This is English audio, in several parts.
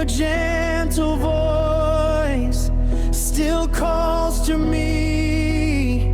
your gentle voice still calls to me.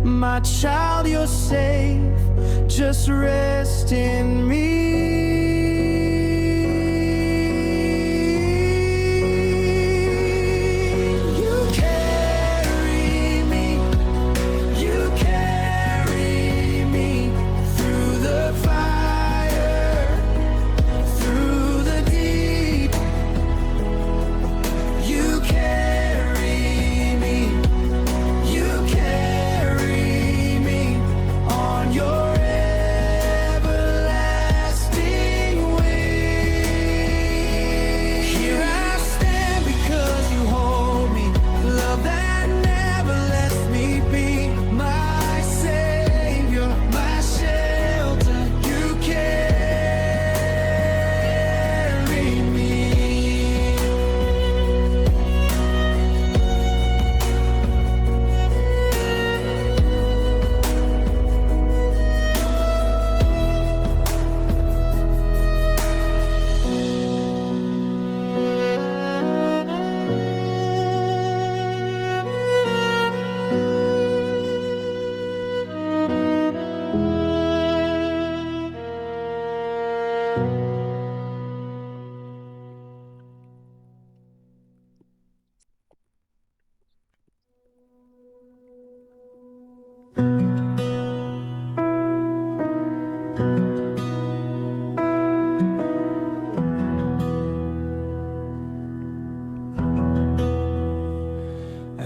My child, you're safe, just rest in me.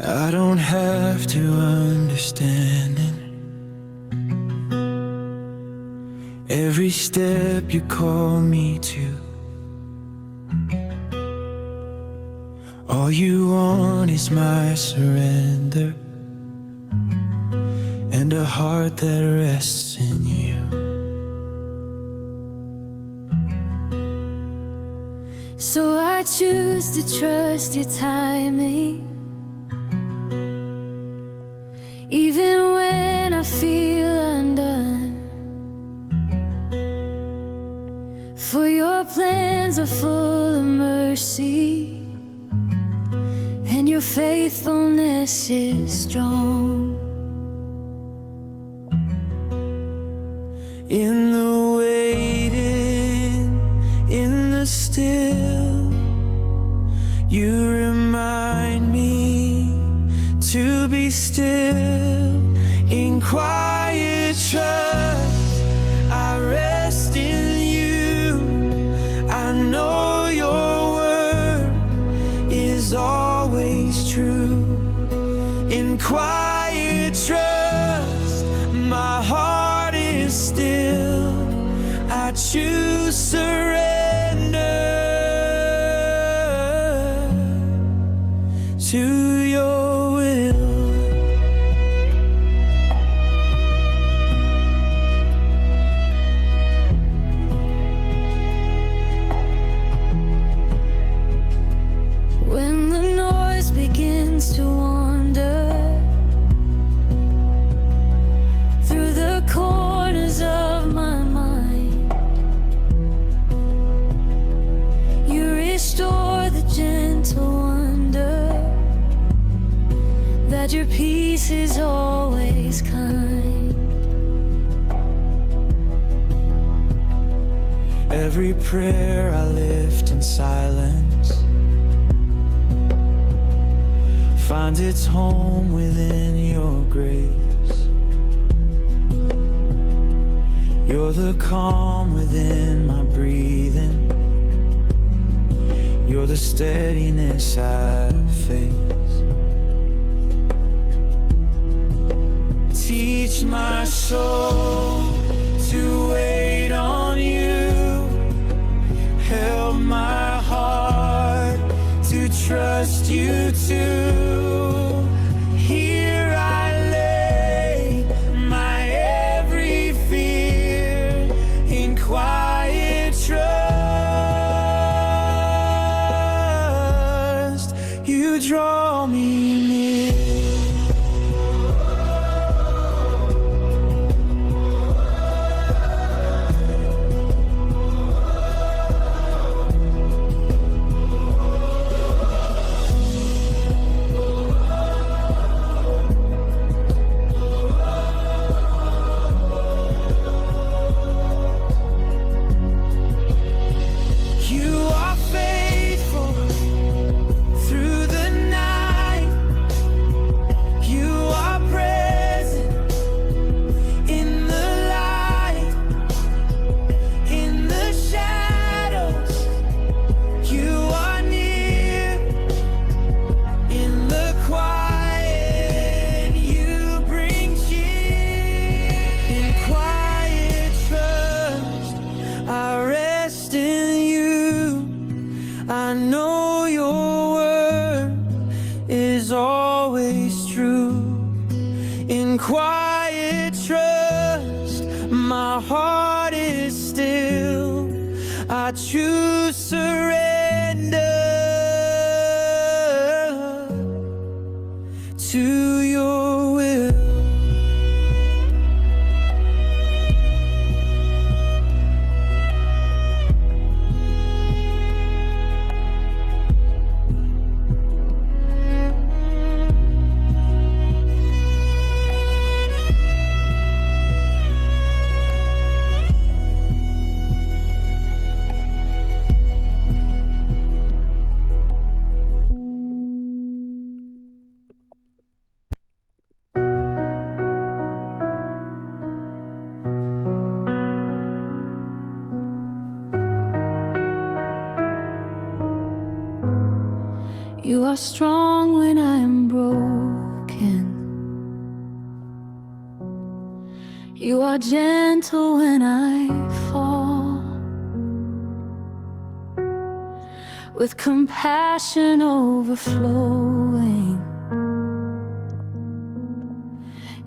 I don't have to understand it. Every step you call me to. All you want is my surrender and a heart that rests in you. So I choose to trust your timing, even when I feel undone. For your plans are full of mercy, and your faithfulness is strong. In the waiting, in the still, you remind me to be still. In quiet trust, I rest in you. I know your word is always true. In quiet trust, my heart is still. I choose surrender to your will. When the noise begins to wander through the corners of my mind, you restore the gentle wonder that your peace is always kind. Every prayer I lift in silence finds its home within your grace. You're the calm within my breathing. You're the steadiness I face. Teach my soul to wait on you. Help my heart to trust you too. Here I lay my every fear in quiet trust. You draw me near. My heart is still. I choose surrender to your will. You are strong when I am broken. You are gentle when I fall. With compassion overflowing,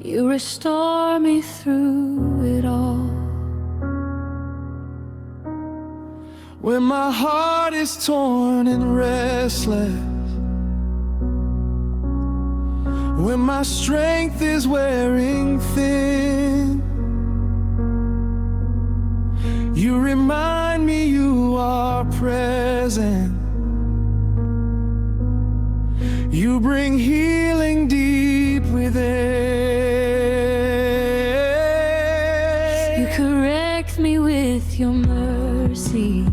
you restore me through it all. When my heart is torn and restless, when my strength is wearing thin, you remind me you are present. You bring healing deep within. You correct me with your mercy.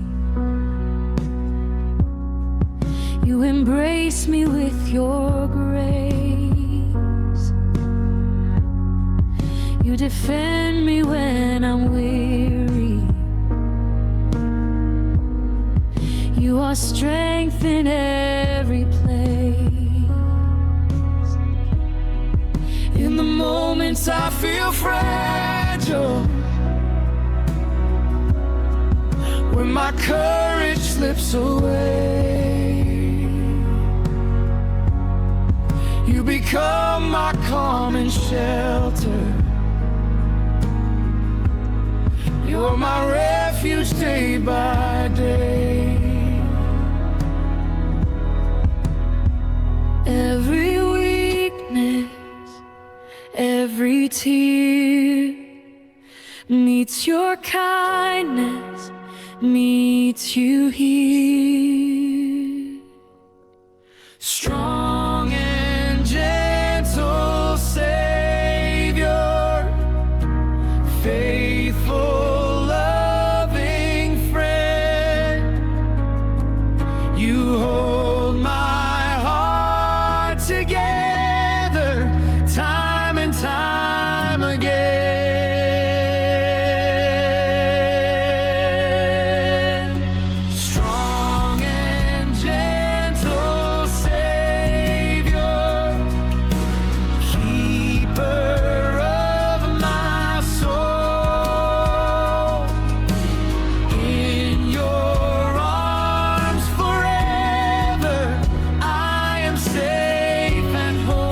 You embrace me with your grace. You defend me when I'm weary. You are strength in every place. In the moments I feel fragile, when my courage slips away, you become my calm and shelter. You're my refuge day by day. Every weakness, every tear meets your kindness, meets you here. Strong and gentle Savior, faithful, loving friend, you hold my heart together time and time again. Strong and gentle Savior, keeper of my soul, in your arms forever I am safe and whole.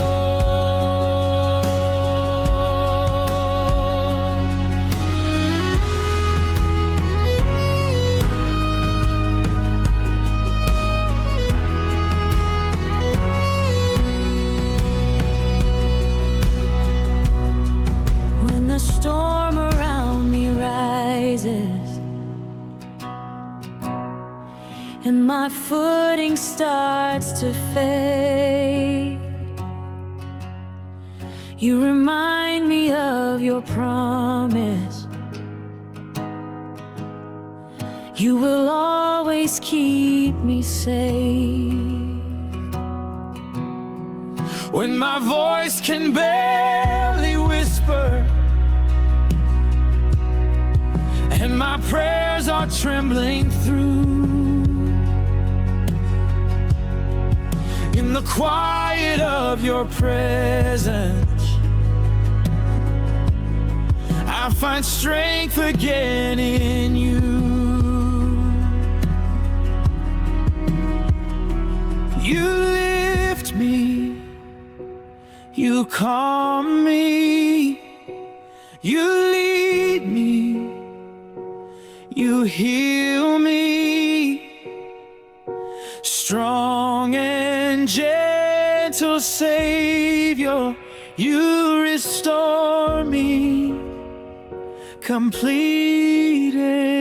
When the storm around me rises and my footing starts to fade, you remind me of your promise. You will always keep me safe. When my voice can barely whisper and my prayers are trembling through, in the quiet of your presence I find strength again in you. You lift me, you calm me, you lead me heal me. Strong and gentle Savior, you restore me completely.